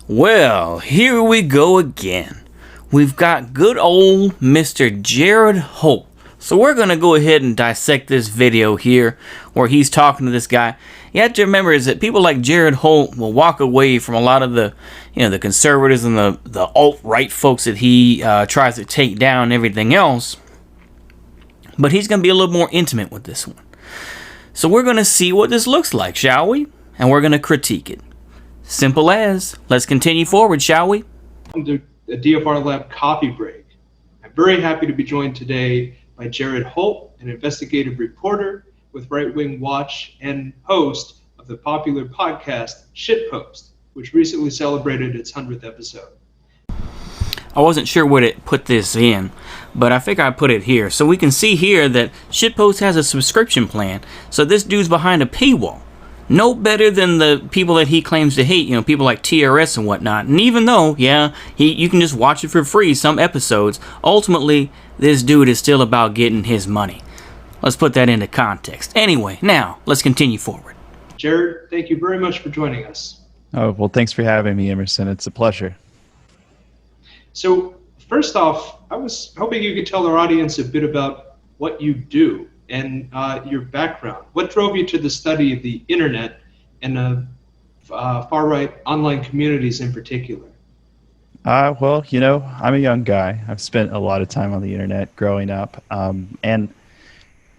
Well, here we go again. We've got good old Mr. Jared Holt. So we're going to go ahead and dissect this video here where he's talking to this guy. You have to remember is that people like Jared Holt will walk away from a lot of the, the conservatives and the alt-right folks that he tries to take down and everything else. But he's going to be a little more intimate with this one. So we're going to see what this looks like, shall we? And we're going to critique it. Simple as. Let's continue forward, shall we? Welcome to the DFR Lab Coffee Break. I'm very happy to be joined today by Jared Holt, an investigative reporter with Right Wing Watch and host of the popular podcast Shitpost, which recently celebrated its 100th episode. I wasn't sure where to put this in, but I think I put it here. So we can see here that Shitpost has a subscription plan. So this dude's behind a paywall. No better than the people that he claims to hate, people like TRS and whatnot. And even though, you can just watch it for free, some episodes, ultimately, this dude is still about getting his money. Let's put that into context. Anyway, now, let's continue forward. Jared, thank you very much for joining us. Oh, well, thanks for having me, Emerson. It's a pleasure. So, first off, I was hoping you could tell our audience a bit about what you do and your background. What drove you to the study of the internet and far-right online communities in particular? Well, I'm a young guy. I've spent a lot of time on the internet growing up. And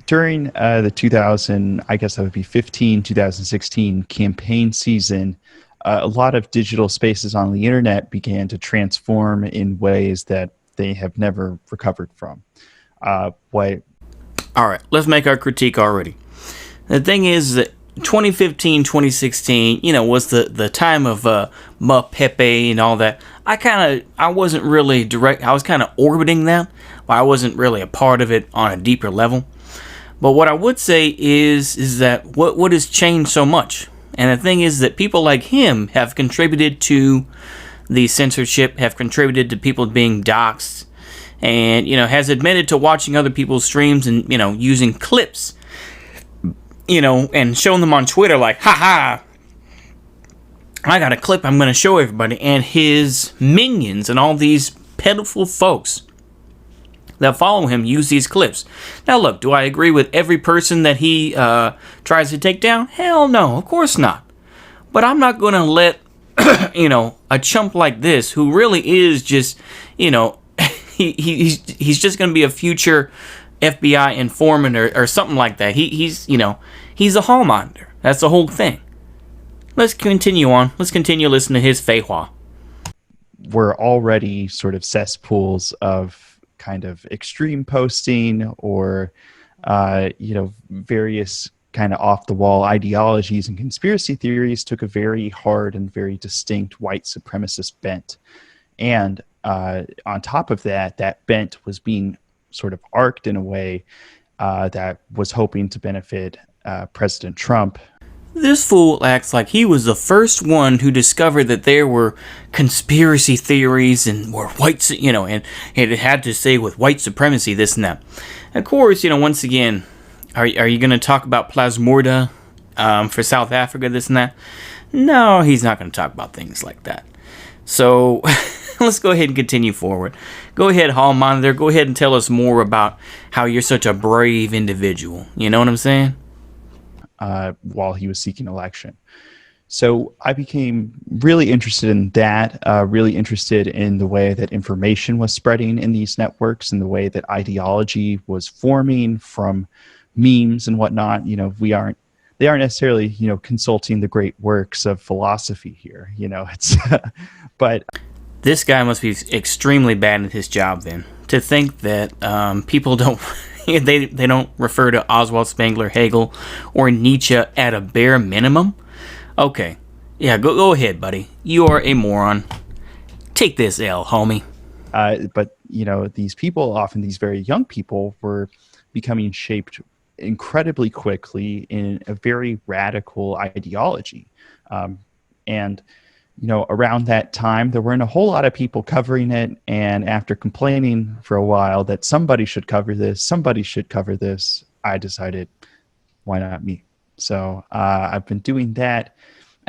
during the 2016 campaign season, a lot of digital spaces on the internet began to transform in ways that they have never recovered from. All right, let's make our critique already. The thing is that 2015, 2016, was the time of Ma Pepe and all that. I wasn't really direct. I was kind of orbiting that, but I wasn't really a part of it on a deeper level. But what I would say is that what has changed so much, and the thing is that people like him have contributed to the censorship, have contributed to people being doxxed, and has admitted to watching other people's streams and using clips, and showing them on Twitter like, haha, I got a clip I'm going to show everybody. And his minions and all these pitiful folks that follow him use these clips. Now look, do I agree with every person that he tries to take down? Hell no, of course not. But I'm not going to let a chump like this, who really is just he's just going to be a future FBI informant or something like that. He's a hall monitor. That's the whole thing. Let's continue on. Let's continue listening to his feihua. We're already sort of cesspools of kind of extreme posting or, various kind of off-the-wall ideologies and conspiracy theories took a very hard and very distinct white supremacist bent. And on top of that, that bent was being sort of arced in a way that was hoping to benefit President Trump. This fool acts like he was the first one who discovered that there were conspiracy theories and were and it had to say with white supremacy, this and that. Of course, once again, are you going to talk about Plasmorda for South Africa, this and that? No, he's not going to talk about things like that. So let's go ahead and continue forward. Go ahead, Hall Monitor. Go ahead and tell us more about how you're such a brave individual. You know what I'm saying? While he was seeking election. So I became really interested in that, really interested in the way that information was spreading in these networks and the way that ideology was forming from memes and whatnot. They aren't necessarily, consulting the great works of philosophy here. But this guy must be extremely bad at his job then. To think that people don't they don't refer to Oswald Spengler, Hegel, or Nietzsche at a bare minimum. Okay, yeah, go ahead, buddy. You are a moron. Take this L, homie. But these people, often these very young people, were becoming shaped incredibly quickly in a very radical ideology, and around that time, there weren't a whole lot of people covering it. And after complaining for a while that somebody should cover this, I decided, why not me? So I've been doing that.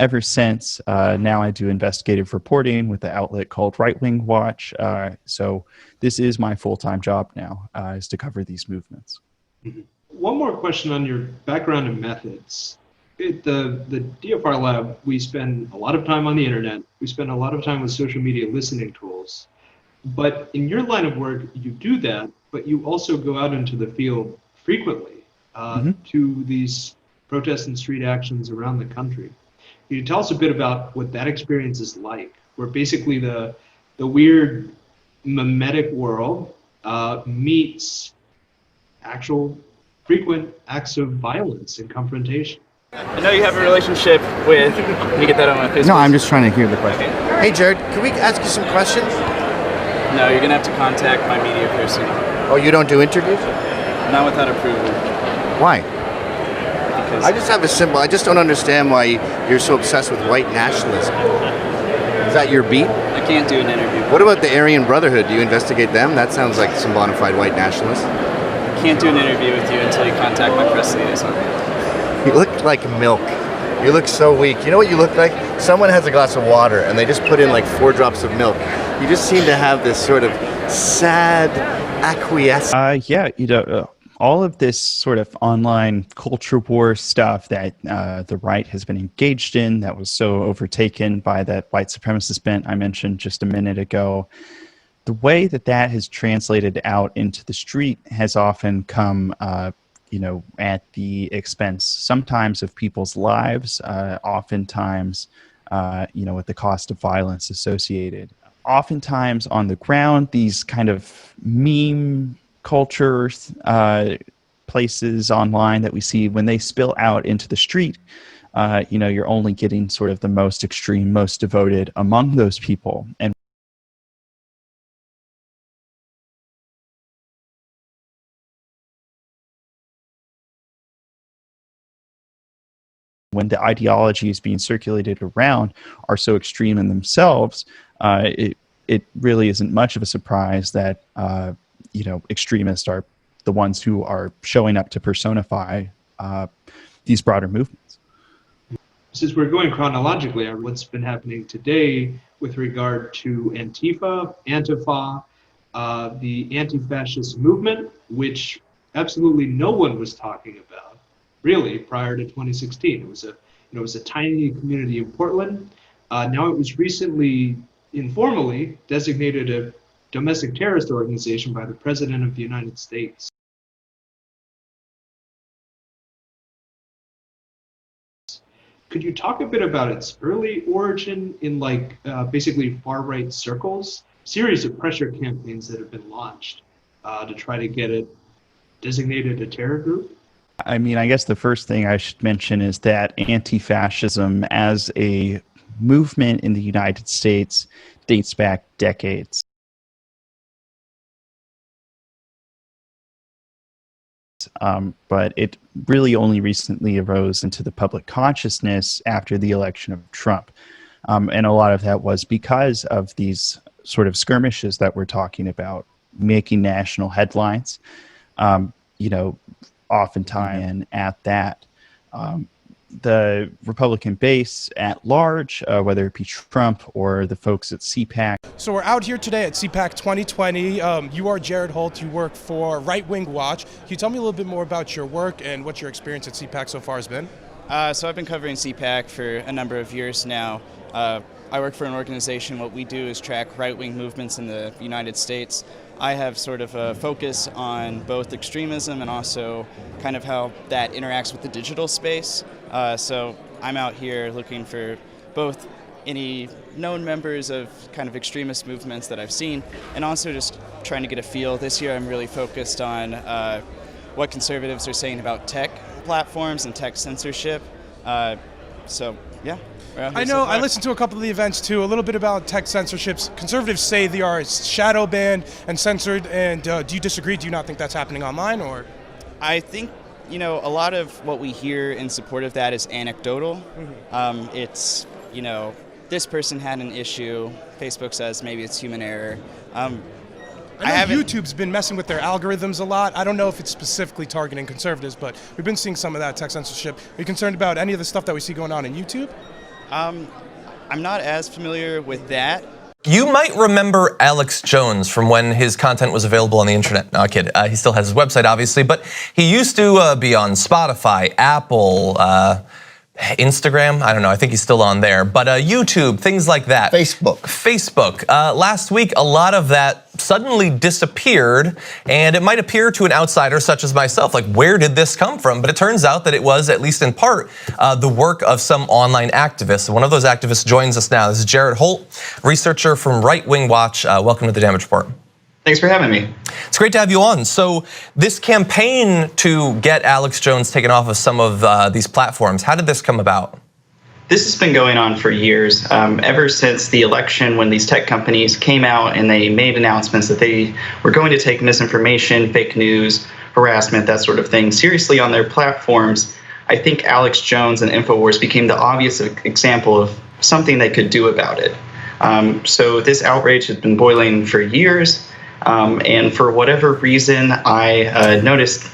ever since, now I do investigative reporting with the outlet called Right Wing Watch. So this is my full-time job now, is to cover these movements. One more question on your background and methods. The DFR lab, we spend a lot of time on the internet. We spend a lot of time with social media listening tools. But in your line of work, you do that, but you also go out into the field frequently to these protests and street actions around the country. Can you tell us a bit about what that experience is like, where basically the weird mimetic world meets actual frequent acts of violence and confrontation? I know you have a relationship with, can you get that on my Facebook? No, I'm just trying to hear the question. Okay. Hey, Jared, can we ask you some questions? No, you're going to have to contact my media person. Oh, you don't do interviews? Not without approval. Why? Because I just don't understand why you're so obsessed with white nationalism. Is that your beat? I can't do an interview. What about the Aryan Brotherhood? Do you investigate them? That sounds like some bona fide white nationalists. I can't do an interview with you until you contact my press liaison. You look like milk. You look so weak. You know what you look like? Someone has a glass of water and they just put in like 4 drops of milk. You just seem to have this sort of sad acquiescence. All of this sort of online culture war stuff that the right has been engaged in, that was so overtaken by that white supremacist bent I mentioned just a minute ago, the way that has translated out into the street has often come at the expense sometimes of people's lives, oftentimes with the cost of violence associated. Oftentimes on the ground, these kind of meme culture places online that we see, when they spill out into the street, you're only getting sort of the most extreme, most devoted among those people. And when the ideologies being circulated around are so extreme in themselves, it really isn't much of a surprise that extremists are the ones who are showing up to personify these broader movements. Since we're going chronologically, what's been happening today with regard to Antifa, the anti-fascist movement, which absolutely no one was talking about, really, prior to 2016. It was a tiny community in Portland. Now it was recently informally designated a domestic terrorist organization by the President of the United States. Could you talk a bit about its early origin in basically far-right circles? Series of pressure campaigns that have been launched to try to get it designated a terror group? I mean, I guess the first thing I should mention is that anti-fascism as a movement in the United States dates back decades. But it really only recently arose into the public consciousness after the election of Trump. And a lot of that was because of these sort of skirmishes that we're talking about, making national headlines, oftentimes and at that. The Republican base at large, whether it be Trump or the folks at CPAC. So we're out here today at CPAC 2020. You are Jared Holt. You work for Right Wing Watch. Can you tell me a little bit more about your work and what your experience at CPAC so far has been? So I've been covering CPAC for a number of years now. I work for an organization. What we do is track right-wing movements in the United States. I have sort of a focus on both extremism and also kind of how that interacts with the digital space. So I'm out here looking for both any known members of kind of extremist movements that I've seen, and also just trying to get a feel. This year I'm really focused on what conservatives are saying about tech platforms and tech censorship. Yeah. I know, I listened to a couple of the events too, a little bit about tech censorships. Conservatives say they are shadow banned and censored, and do you disagree? Do you not think that's happening online? Or? I think, a lot of what we hear in support of that is anecdotal. Mm-hmm. It's, this person had an issue. Facebook says maybe it's human error. I know YouTube's been messing with their algorithms a lot. I don't know if it's specifically targeting conservatives, but we've been seeing some of that tech censorship. Are you concerned about any of the stuff that we see going on in YouTube? I'm not as familiar with that. You might remember Alex Jones from when his content was available on the internet. No, kid. He still has his website, obviously, but he used to be on Spotify, Apple, Instagram. I don't know. I think he's still on there. But YouTube, things like that. Facebook. Last week, a lot of that suddenly disappeared, and it might appear to an outsider such as myself, like, where did this come from? But it turns out that it was, at least in part, the work of some online activists. One of those activists joins us now. This is Jared Holt, researcher from Right Wing Watch. Welcome to the Damage Report. Thanks for having me. It's great to have you on. So this campaign to get Alex Jones taken off of some of these platforms, how did this come about? This has been going on for years, ever since the election, when these tech companies came out and they made announcements that they were going to take misinformation, fake news, harassment, that sort of thing seriously on their platforms. I think Alex Jones and InfoWars became the obvious example of something they could do about it. So this outrage has been boiling for years, and for whatever reason, I noticed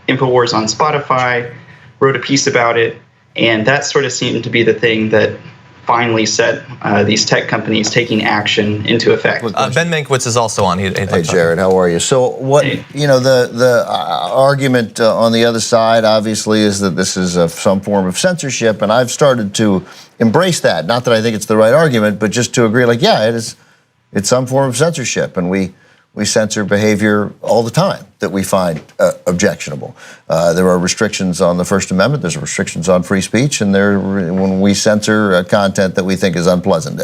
InfoWars on Spotify, wrote a piece about it, and that sort of seemed to be the thing that finally set these tech companies taking action into effect. Ben Mankiewicz is also on. Hey, Jared, how are you? So what, the argument on the other side, obviously, is that this is some form of censorship, and I've started to embrace that. Not that I think it's the right argument, but just to agree, like, yeah, it's some form of censorship, and we censor behavior all the time that we find objectionable. There are restrictions on the First Amendment, there's restrictions on free speech, and when we censor content that we think is unpleasant.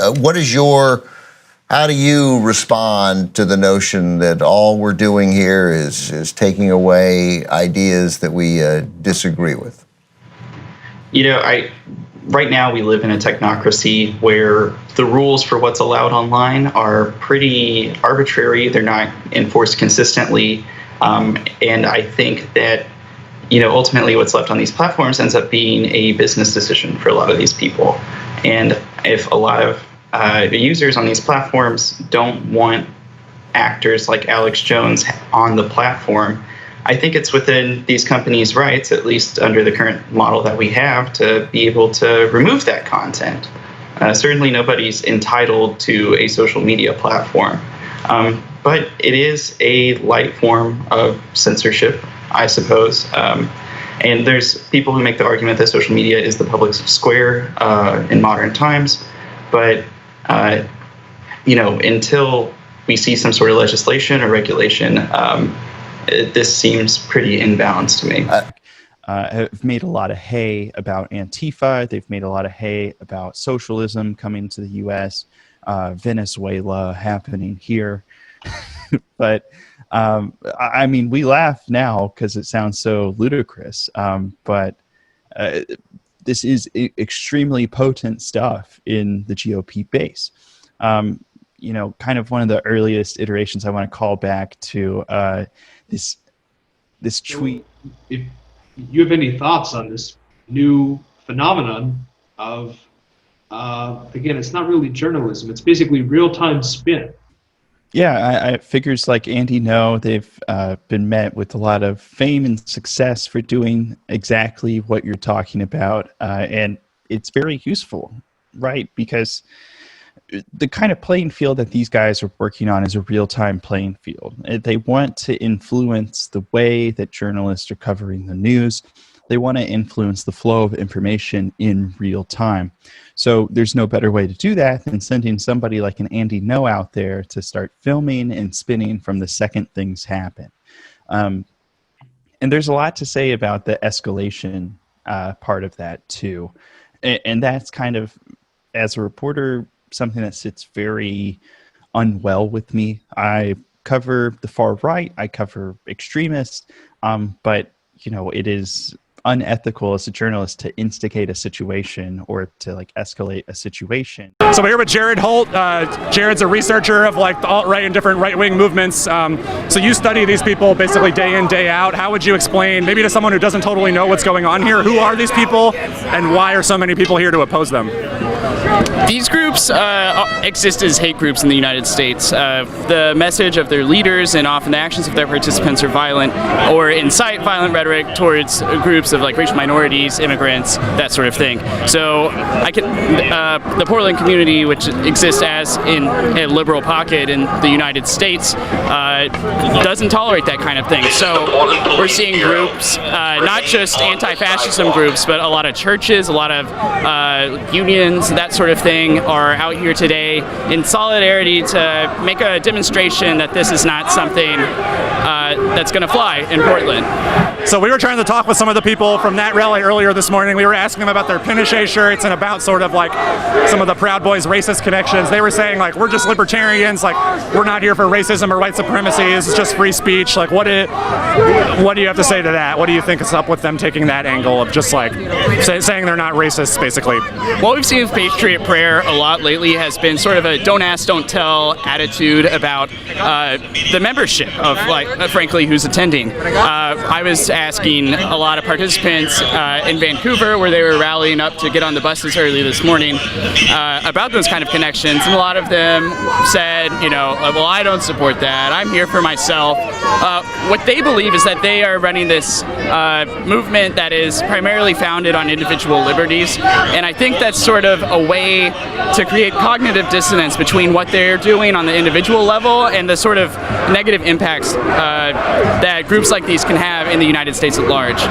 How do you respond to the notion that all we're doing here is taking away ideas that we disagree with? Right now we live in a technocracy where the rules for what's allowed online are pretty arbitrary. They're not enforced consistently. And I think that, ultimately what's left on these platforms ends up being a business decision for a lot of these people. And if a lot of the users on these platforms don't want actors like Alex Jones on the platform, I think it's within these companies' rights, at least under the current model that we have, to be able to remove that content. Certainly nobody's entitled to a social media platform, but it is a light form of censorship, I suppose. And there's people who make the argument that social media is the public square in modern times, but until we see some sort of legislation or regulation, this seems pretty imbalanced to me. Have made a lot of hay about Antifa. They've made a lot of hay about socialism coming to the U.S., Venezuela happening here. But, we laugh now because it sounds so ludicrous. But this is extremely potent stuff in the GOP base. Kind of one of the earliest iterations I want to call back to this tweet. If you have any thoughts on this new phenomenon of, again, it's not really journalism, it's basically real-time spin. Yeah, figures like Andy Ngo, they've been met with a lot of fame and success for doing exactly what you're talking about, and it's very useful, right? Because the kind of playing field that these guys are working on is a real-time playing field. They want to influence the way that journalists are covering the news. They want to influence the flow of information in real time. So there's no better way to do that than sending somebody like an Andy Ngo out there to start filming and spinning from the second things happen. And there's a lot to say about the escalation part of that too. And that's kind of, as a reporter, something that sits very unwell with me. I cover the far right, I cover extremists, but it is unethical as a journalist to instigate a situation or to escalate a situation. So we're here with Jared Holt. Jared's a researcher of the alt-right and different right-wing movements. So you study these people basically day in, day out. How would you explain, maybe to someone who doesn't totally know what's going on here, who are these people and why are so many people here to oppose them? These groups exist as hate groups in the United States. The message of their leaders and often the actions of their participants are violent or incite violent rhetoric towards groups of like racial minorities, immigrants, that sort of thing. So the Portland community, which exists as in a liberal pocket in the United States, doesn't tolerate that kind of thing. So we're seeing groups, not just anti-fascism groups, but a lot of churches, a lot of unions, that sort of thing, are out here today in solidarity to make a demonstration that this is not something that's going to fly in Portland. So we were trying to talk with some of the people from that rally earlier this morning. We were asking them about their Pinochet shirts and about sort of like some of the Proud Boys racist connections. They were saying like, we're just libertarians, like we're not here for racism or white supremacy. This is just free speech. Like what do you have to say to that? What do you think is up with them taking that angle of just like saying they're not racists, basically? What we've seen with Patriot Prayer a lot lately has been sort of a don't ask, don't tell attitude about the membership of like, frankly, who's attending. I was asking a lot of participants in Vancouver, where they were rallying up to get on the buses early this morning, about those kind of connections, and a lot of them said, well, I don't support that. I'm here for myself. What they believe is that they are running this movement that is primarily founded on individual liberties, and I think that's sort of a way to create cognitive dissonance between what they're doing on the individual level and the sort of negative impacts that groups like these can have in the United States at large.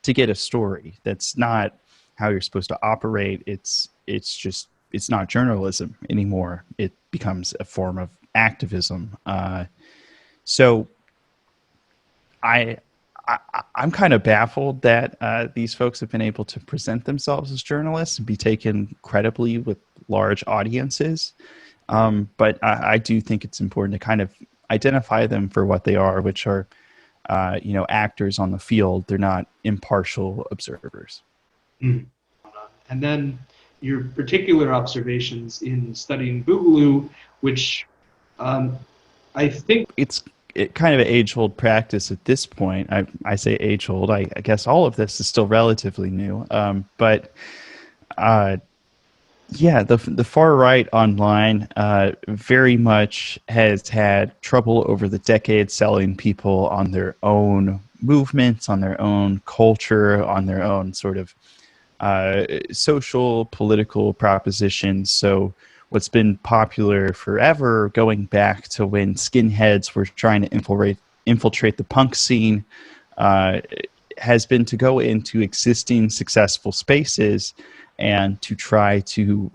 To get a story that's not how you're supposed to operate, it's not journalism anymore. It becomes a form of activism. So I'm kind of baffled that these folks have been able to present themselves as journalists and be taken credibly with large audiences. But I do think it's important to kind of identify them for what they are, which are, actors on the field. They're not impartial observers. Mm. And then your particular observations in studying Boogaloo, which I think it's kind of an age-old practice at this point. I say age-old. I guess all of this is still relatively new. But the far right online very much has had trouble over the decades selling people on their own movements, on their own culture, on their own sort of social, political propositions. So what's been popular forever, going back to when skinheads were trying to infiltrate the punk scene, has been to go into existing successful spaces and to try to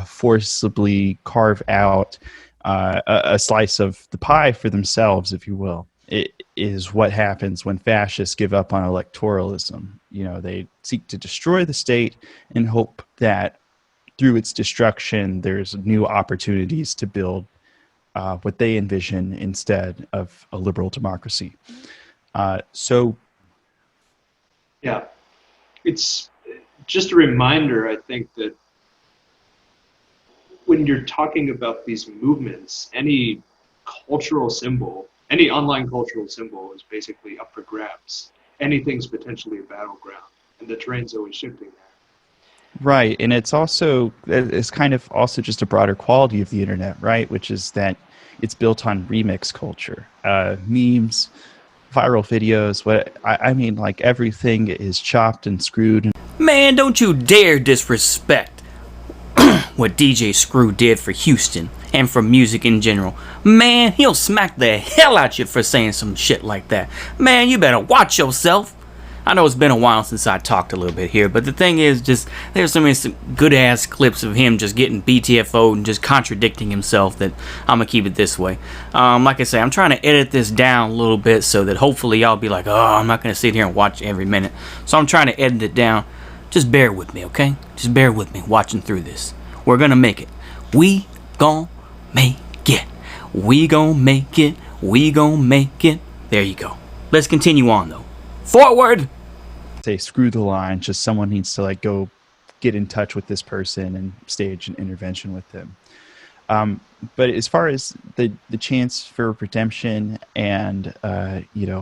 forcibly carve out a slice of the pie for themselves, if you will. It is what happens when fascists give up on electoralism. They seek to destroy the state and hope that through its destruction, there's new opportunities to build what they envision instead of a liberal democracy. Yeah, it's just a reminder, I think, that when you're talking about these movements, any cultural symbol, any online cultural symbol is basically up for grabs. Anything's potentially a battleground, and the terrain's always shifting there. Right, and it's kind of also just a broader quality of the internet, right? Which is that it's built on remix culture, memes, viral videos. Like everything is chopped and screwed. Man, don't you dare disrespect what DJ Screw did for Houston and for music in general. Man, he'll smack the hell out you for saying some shit like that. Man, you better watch yourself. I know it's been a while since I talked a little bit here, but the thing is, just there's some good ass clips of him just getting BTFO'd and just contradicting himself that I'm gonna keep it this way. Like I say, I'm trying to edit this down a little bit so that hopefully y'all be like, oh, I'm not gonna sit here and watch every minute. So I'm trying to edit it down. Just bear with me, okay? Just bear with me watching through this. We're gonna make it. We gon' make it. We gon' make it. We gon' make it. There you go. Let's continue on though. Forward! Say screw the line, just someone needs to go get in touch with this person and stage an intervention with them. But as far as the chance for redemption and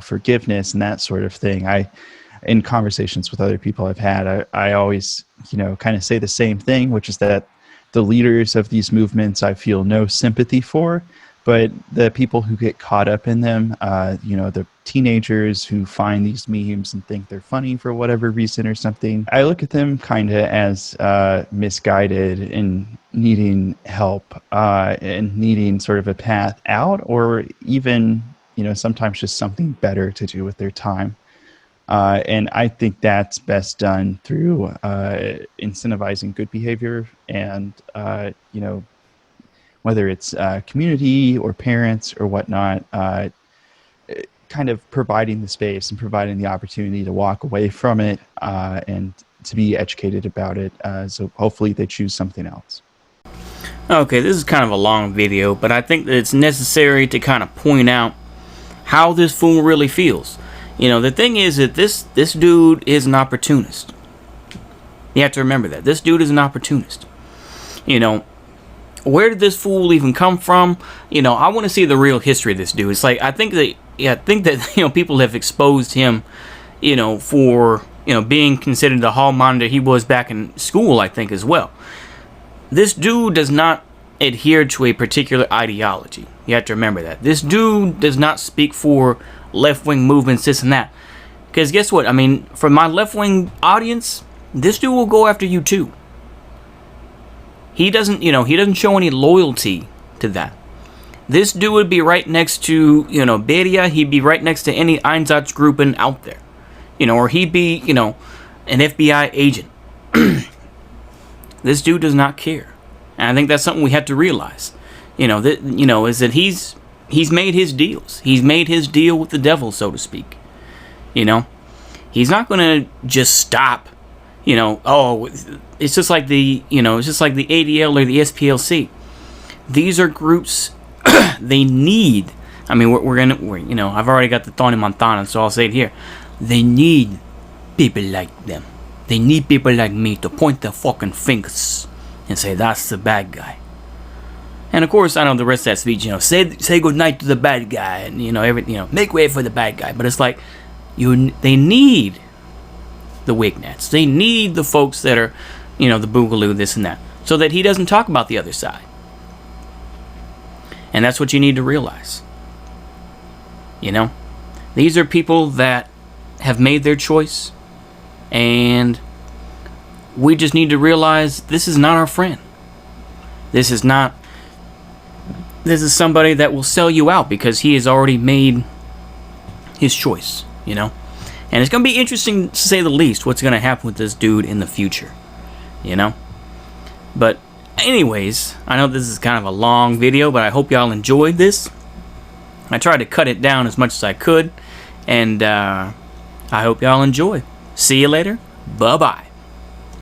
forgiveness and that sort of thing, in conversations with other people I've had, I always, kind of say the same thing, which is that the leaders of these movements I feel no sympathy for, but the people who get caught up in them, the teenagers who find these memes and think they're funny for whatever reason or something, I look at them kind of as misguided and needing help and needing sort of a path out, or even, sometimes just something better to do with their time. And I think that's best done through incentivizing good behavior and, whether it's community or parents or whatnot, kind of providing the space and providing the opportunity to walk away from it and to be educated about it. So hopefully they choose something else. Okay, this is kind of a long video, but I think that it's necessary to kind of point out how this fool really feels. The thing is that this dude is an opportunist. You have to remember that. This dude is an opportunist. Where did this fool even come from? I want to see the real history of this dude. It's like, I think that people have exposed him, for, being considered the hall monitor he was back in school, I think, as well. This dude does not adhere to a particular ideology. You have to remember that. This dude does not speak for left-wing movements, this and that. Because guess what? I mean, for my left-wing audience, this dude will go after you too. He doesn't show any loyalty to that. This dude would be right next to, Beria. He'd be right next to any Einsatzgruppen out there. Or he'd be, an FBI agent. This dude does not care. And I think that's something we have to realize. Is that he's made his deals. He's made his deal with the devil, so to speak. He's not going to just stop. It's just like the ADL or the SPLC. These are groups they need. I mean, I've already got the Tony Montana, so I'll say it here. They need people like them. They need people like me to point their fucking fingers and say, that's the bad guy. And of course, I know the rest of that speech, say goodnight to the bad guy, and make way for the bad guy. But it's like, they need the Wignats. They need the folks that are, the Boogaloo, this and that, so that he doesn't talk about the other side. And that's what you need to realize. These are people that have made their choice, and we just need to realize this is not our friend. This is somebody that will sell you out because he has already made his choice, And it's going to be interesting, to say the least, what's going to happen with this dude in the future, But anyways, I know this is kind of a long video, but I hope y'all enjoyed this. I tried to cut it down as much as I could, and I hope y'all enjoy. See you later. Bye-bye.